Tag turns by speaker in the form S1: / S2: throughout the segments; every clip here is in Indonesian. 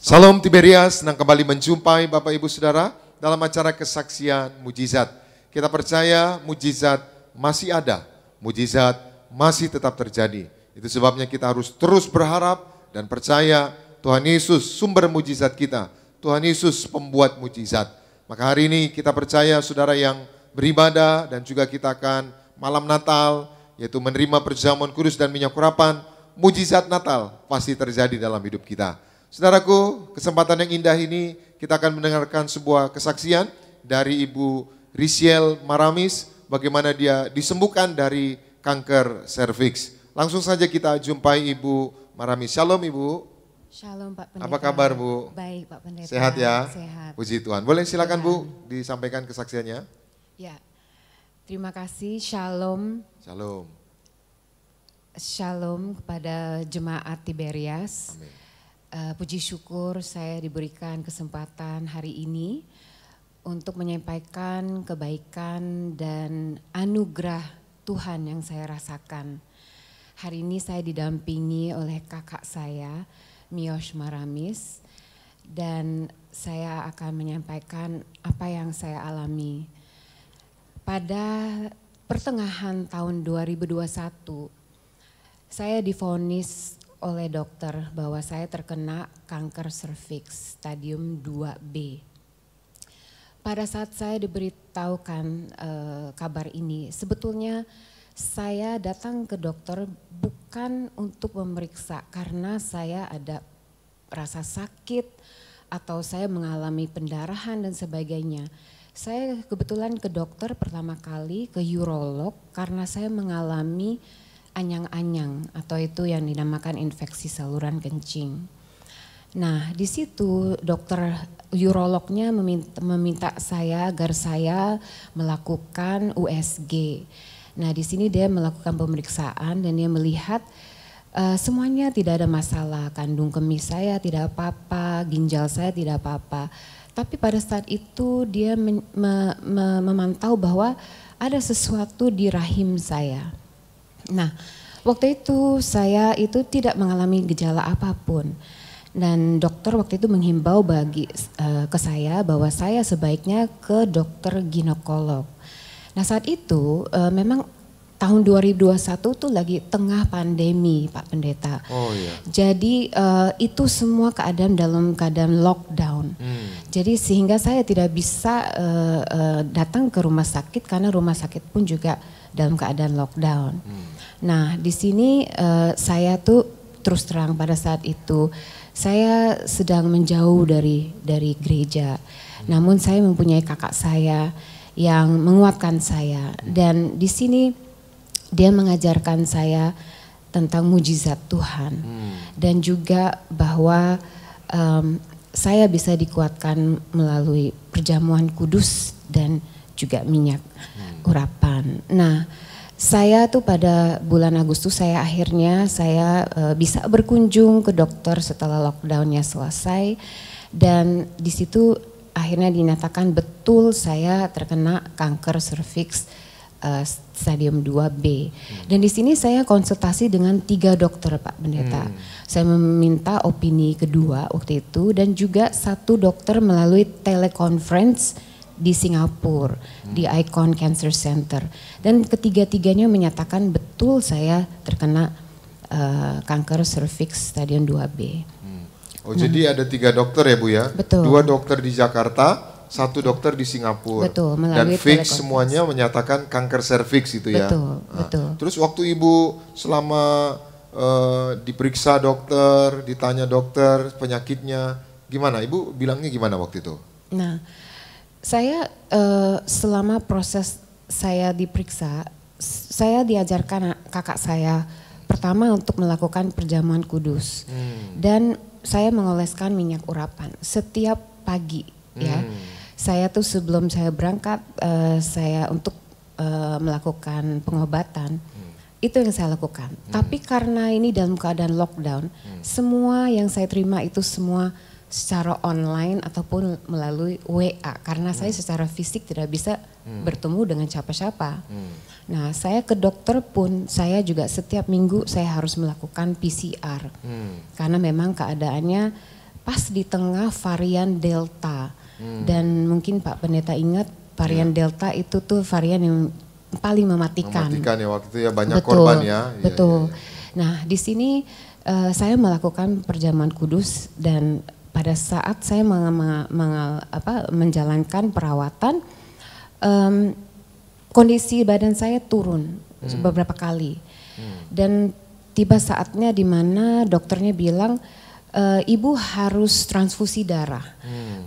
S1: Salam Tiberias, senang kembali menjumpai Bapak Ibu Saudara dalam acara kesaksian mujizat. Kita percaya mujizat masih ada, mujizat masih tetap terjadi. Itu sebabnya kita harus terus berharap dan percaya Tuhan Yesus sumber mujizat kita. Tuhan Yesus pembuat mujizat. Maka hari ini kita percaya saudara yang beribadah dan juga kita akan malam Natal, yaitu menerima perjamuan kudus dan minyak urapan, mujizat Natal pasti terjadi dalam hidup kita. Saudaraku, kesempatan yang indah ini kita akan mendengarkan sebuah kesaksian dari Ibu Risiel Maramis, bagaimana dia disembuhkan dari kanker serviks. Langsung saja kita jumpai Ibu Maramis. Shalom Ibu.
S2: Shalom Pak Pendeta.
S1: Apa kabar Bu?
S2: Baik Pak Pendeta.
S1: Sehat ya?
S2: Sehat.
S1: Puji Tuhan. Boleh silakan Bu disampaikan kesaksiannya.
S2: Ya, terima kasih. Shalom.
S1: Shalom.
S2: Shalom kepada jemaat Tiberias.
S1: Amin.
S2: Puji syukur saya diberikan kesempatan hari ini untuk menyampaikan kebaikan dan anugerah Tuhan yang saya rasakan. Hari ini saya didampingi oleh kakak saya, Mios Maramis, dan saya akan menyampaikan apa yang saya alami. Pada pertengahan tahun 2021, saya divonis oleh dokter bahwa saya terkena kanker serviks stadium 2B. Pada saat saya diberitahukan kabar ini, sebetulnya saya datang ke dokter bukan untuk memeriksa karena saya ada rasa sakit atau saya mengalami pendarahan dan sebagainya. Saya kebetulan ke dokter pertama kali ke urolog karena saya mengalami anyang-anyang atau itu yang dinamakan infeksi saluran kencing. Nah, di situ dokter urolognya meminta saya agar saya melakukan USG. Nah, di sini dia melakukan pemeriksaan dan dia melihat semuanya tidak ada masalah. Kandung kemih saya tidak apa-apa, ginjal saya tidak apa-apa. Tapi pada saat itu dia memantau bahwa ada sesuatu di rahim saya. Nah, waktu itu saya itu tidak mengalami gejala apapun dan dokter waktu itu menghimbau ke saya bahwa saya sebaiknya ke dokter ginekolog. Nah, saat itu memang tahun 2021 tuh lagi tengah pandemi Pak Pendeta.
S1: Oh iya.
S2: Jadi itu semua dalam keadaan lockdown. Jadi sehingga saya tidak bisa datang ke rumah sakit karena rumah sakit pun juga dalam keadaan lockdown. Nah, di sini saya tuh terus terang pada saat itu saya sedang menjauh dari gereja. Namun saya mempunyai kakak saya yang menguatkan saya dan di sini dia mengajarkan saya tentang mujizat Tuhan dan juga bahwa saya bisa dikuatkan melalui perjamuan kudus dan juga minyak urapan. Nah, saya tuh pada bulan Agustus saya akhirnya bisa berkunjung ke dokter setelah lockdownnya selesai dan di situ akhirnya dinyatakan betul saya terkena kanker serviks stadium 2B. Dan di sini saya konsultasi dengan 3 dokter Pak Pendeta. Saya meminta opini kedua waktu itu dan juga 1 dokter melalui teleconference di Singapura, di Icon Cancer Center. Dan ketiga-tiganya menyatakan betul saya terkena kanker serviks stadium 2B.
S1: Oh jadi ada 3 dokter ya Bu ya?
S2: Betul.
S1: 2 dokter di Jakarta, 1 dokter di Singapura.
S2: Betul,
S1: dan
S2: melalui
S1: fix semuanya menyatakan kanker serviks itu ya?
S2: Betul, betul.
S1: Terus waktu Ibu selama diperiksa dokter, ditanya dokter penyakitnya, gimana? Ibu bilangnya gimana waktu itu?
S2: Nah, saya selama proses saya diperiksa, saya diajarkan kakak saya pertama untuk melakukan perjamuan kudus dan saya mengoleskan minyak urapan setiap pagi ya. Saya tuh sebelum saya berangkat saya untuk melakukan pengobatan itu yang saya lakukan. Tapi karena ini dalam keadaan lockdown, semua yang saya terima itu semua secara online ataupun melalui WA karena saya secara fisik tidak bisa bertemu dengan siapa-siapa. Nah, saya ke dokter pun saya juga setiap minggu saya harus melakukan PCR karena memang keadaannya pas di tengah varian Delta. Dan mungkin Pak Pendeta ingat varian Delta itu tuh varian yang paling mematikan.
S1: Mematikan ya waktu itu ya, banyak
S2: Betul,
S1: korban ya.
S2: Betul. Nah di sini saya melakukan perjamuan kudus dan pada saat saya menjalankan perawatan, kondisi badan saya turun beberapa kali. Dan tiba saatnya di mana dokternya bilang, ibu harus transfusi darah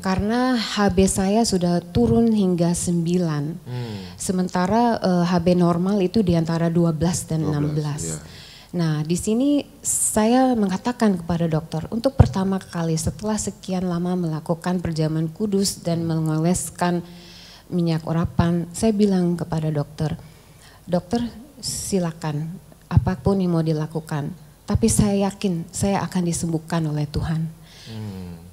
S2: karena HB saya sudah turun hingga 9. Sementara HB normal itu di antara 12 dan 16. Ya. Nah, di sini saya mengatakan kepada dokter, untuk pertama kali setelah sekian lama melakukan perjamuan kudus dan mengoleskan minyak urapan, saya bilang kepada dokter, dokter silakan apapun yang mau dilakukan. Tapi saya yakin saya akan disembuhkan oleh Tuhan.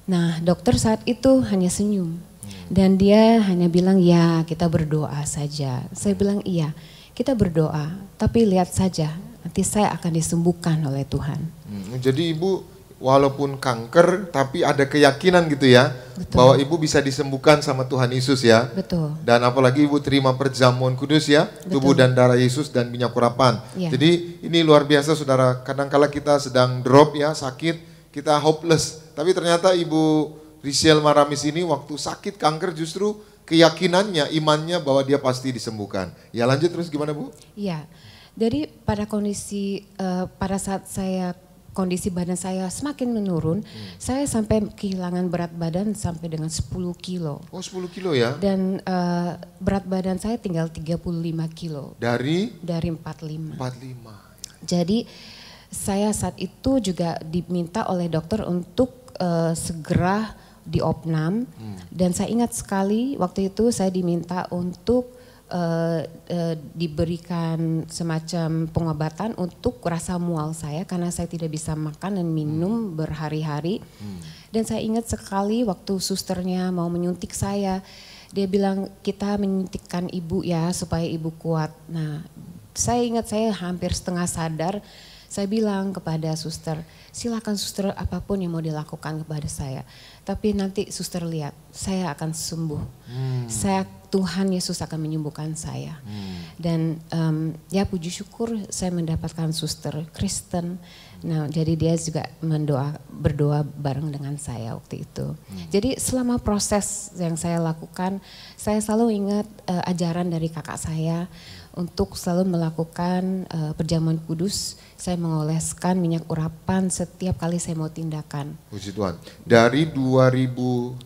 S2: Nah, dokter saat itu hanya senyum. Dan dia hanya bilang, ya kita berdoa saja. Saya bilang, iya kita berdoa. Tapi lihat saja, nanti saya akan disembuhkan oleh Tuhan.
S1: Jadi ibu walaupun kanker tapi ada keyakinan gitu ya. Betul. Bahwa ibu bisa disembuhkan sama Tuhan Yesus ya.
S2: Betul.
S1: Dan apalagi ibu terima perjamuan kudus ya. Betul. Tubuh dan darah Yesus dan minyak urapan. Ya. Jadi ini luar biasa saudara. Kadang-kala kita sedang drop ya, sakit, kita hopeless. Tapi ternyata Ibu Richelle Maramis ini waktu sakit kanker justru keyakinannya, imannya bahwa dia pasti disembuhkan. Ya lanjut terus gimana Bu?
S2: Iya, jadi pada kondisi, pada saat kondisi badan saya semakin menurun, saya sampai kehilangan berat badan sampai dengan 10 kilo.
S1: Oh 10 kilo ya?
S2: Dan berat badan saya tinggal 35 kilo.
S1: Dari?
S2: Dari 45.
S1: 45.
S2: Jadi saya saat itu juga diminta oleh dokter untuk segera diopnam. Dan saya ingat sekali waktu itu saya diminta untuk diberikan semacam pengobatan untuk rasa mual saya karena saya tidak bisa makan dan minum berhari-hari. Dan saya ingat sekali waktu susternya mau menyuntik saya, dia bilang kita menyuntikkan ibu ya supaya ibu kuat. Nah, saya ingat saya hampir setengah sadar, saya bilang kepada suster, silakan suster apapun yang mau dilakukan kepada saya. Tapi nanti suster lihat, saya akan sembuh. Tuhan Yesus akan menyembuhkan saya. Dan ya puji syukur saya mendapatkan suster Kristen. Nah jadi dia juga berdoa bareng dengan saya waktu itu. Jadi selama proses yang saya lakukan, saya selalu ingat ajaran dari kakak saya untuk selalu melakukan perjamuan kudus. Saya mengoleskan minyak urapan setiap kali saya mau tindakan.
S1: Puji Tuhan. Dari 2001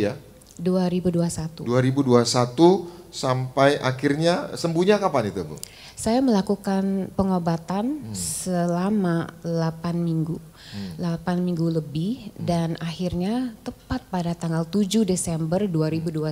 S1: ya?
S2: 2021.
S1: 2021 sampai akhirnya sembuhnya kapan itu Bu?
S2: Saya melakukan pengobatan selama 8 minggu. 8 minggu lebih dan akhirnya tepat pada tanggal 7 Desember 2021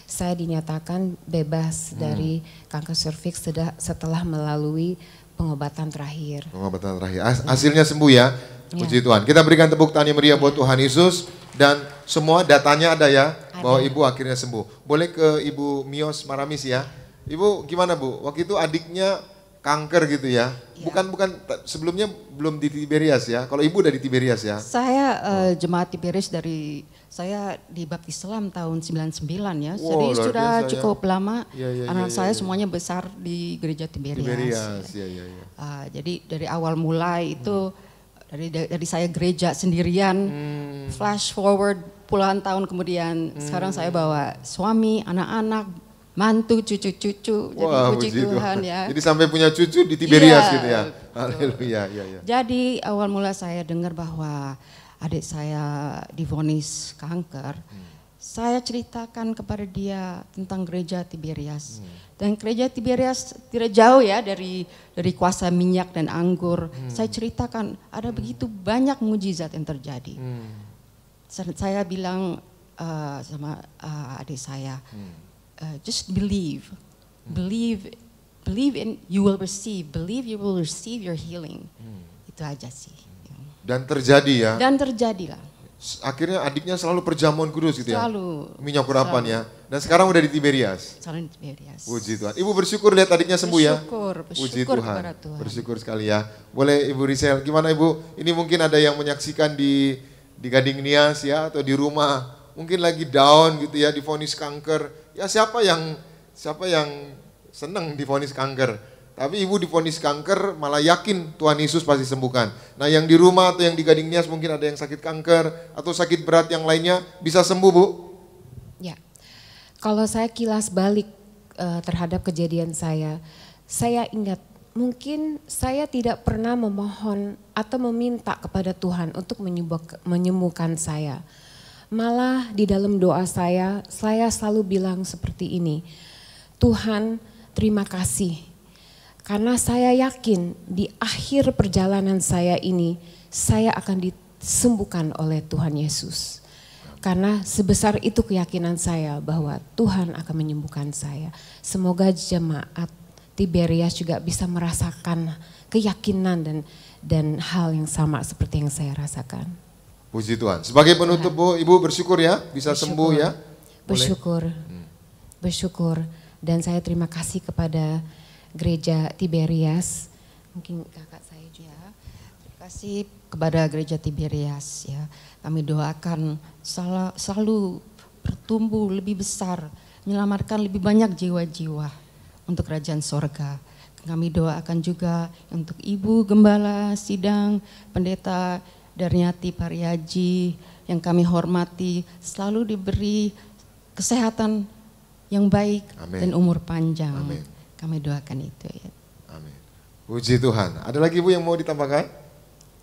S2: saya dinyatakan bebas dari kanker serviks setelah melalui pengobatan terakhir.
S1: Pengobatan terakhir. Hasilnya sembuh ya. Puji Tuhan. Kita berikan tepuk tangan yang meriah buat Tuhan Yesus dan semua datanya ada ya bahwa Ibu akhirnya sembuh. Boleh ke Ibu Mios Maramis ya. Ibu gimana Bu? Waktu itu adiknya kanker gitu ya. Bukan sebelumnya belum di Tiberias ya. Kalau Ibu udah di Tiberias ya.
S3: Saya jemaat Tiberias saya di Baptis Islam tahun 99 ya. Jadi sudah cukup lama. Anak saya semuanya besar di gereja Tiberias. Jadi dari awal mulai itu dari saya gereja sendirian. Flash forward puluhan tahun kemudian sekarang saya bawa suami, anak-anak, mantu, cucu-cucu. Jadi puji Tuhan ya.
S1: Jadi sampai punya cucu di Tiberias gitu ya. Haleluya.
S3: Jadi awal mula saya dengar bahwa adik saya divonis kanker. Saya ceritakan kepada dia tentang gereja Tiberias. Dan gereja Tiberias tidak jauh ya dari kuasa minyak dan anggur. Saya ceritakan ada begitu banyak mujizat yang terjadi. Saya bilang sama adik saya, just believe in you will receive, believe you will receive your healing. Itu aja sih.
S1: Dan terjadi ya.
S3: Dan terjadilah.
S1: Akhirnya adiknya selalu perjamuan kudus gitu ya.
S3: Selalu.
S1: Minyak urapan ya. Dan sekarang udah di Tiberias.
S3: Selalu di Tiberias.
S1: Puji Tuhan. Ibu bersyukur lihat adiknya sembuh ya.
S3: Puji Tuhan.
S1: Bersyukur sekali ya. Boleh Ibu Richelle, gimana Ibu? Ini mungkin ada yang menyaksikan di di Gading Nias ya, atau di rumah mungkin lagi down gitu ya, divonis kanker. Ya siapa yang senang divonis kanker? Tapi ibu divonis kanker malah yakin Tuhan Yesus pasti sembuhkan. Nah yang di rumah atau yang di Gading Nias mungkin ada yang sakit kanker atau sakit berat yang lainnya, bisa sembuh Bu?
S2: Ya, kalau saya kilas balik terhadap kejadian saya ingat mungkin saya tidak pernah memohon atau meminta kepada Tuhan untuk menyembuhkan saya. Malah di dalam doa saya selalu bilang seperti ini, Tuhan terima kasih. Karena saya yakin di akhir perjalanan saya ini, saya akan disembuhkan oleh Tuhan Yesus. Karena sebesar itu keyakinan saya bahwa Tuhan akan menyembuhkan saya. Semoga jemaat Tiberias juga bisa merasakan keyakinan dan hal yang sama seperti yang saya rasakan.
S1: Puji Tuhan. Sebagai penutup Bu, Ibu bersyukur ya bisa sembuh ya.
S2: Bersyukur. Dan saya terima kasih kepada Gereja Tiberias. Mungkin kakak saya juga. Terima kasih kepada Gereja Tiberias ya. Kami doakan selalu bertumbuh lebih besar, menyelamatkan lebih banyak jiwa-jiwa untuk kerajaan sorga. Kami doakan juga untuk Ibu Gembala Sidang, Pendeta Darniati Pariaji yang kami hormati, selalu diberi kesehatan yang baik. Amen. Dan umur panjang. Amen. Kami doakan itu ya.
S1: Amin. Puji Tuhan. Ada lagi Ibu yang mau ditambahkan?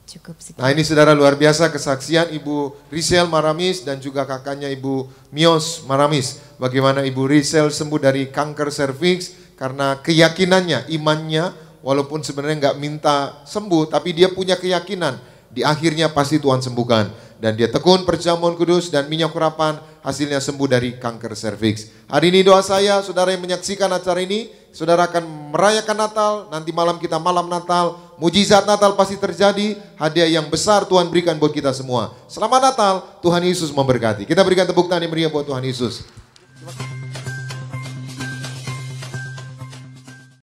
S2: Cukup sekian.
S1: Nah ini saudara luar biasa kesaksian Ibu Risel Maramis dan juga kakaknya Ibu Mios Maramis. Bagaimana Ibu Risel sembuh dari kanker serviks karena keyakinannya, imannya, walaupun sebenarnya nggak minta sembuh, tapi dia punya keyakinan di akhirnya pasti Tuhan sembuhkan. Dan dia tekun perjamuan kudus dan minyak urapan, hasilnya sembuh dari kanker serviks. Hari ini doa saya, saudara yang menyaksikan acara ini, saudara akan merayakan Natal, nanti malam kita malam Natal, mujizat Natal pasti terjadi, hadiah yang besar Tuhan berikan buat kita semua. Selamat Natal, Tuhan Yesus memberkati. Kita berikan tepuk tangan yang meriah buat Tuhan Yesus.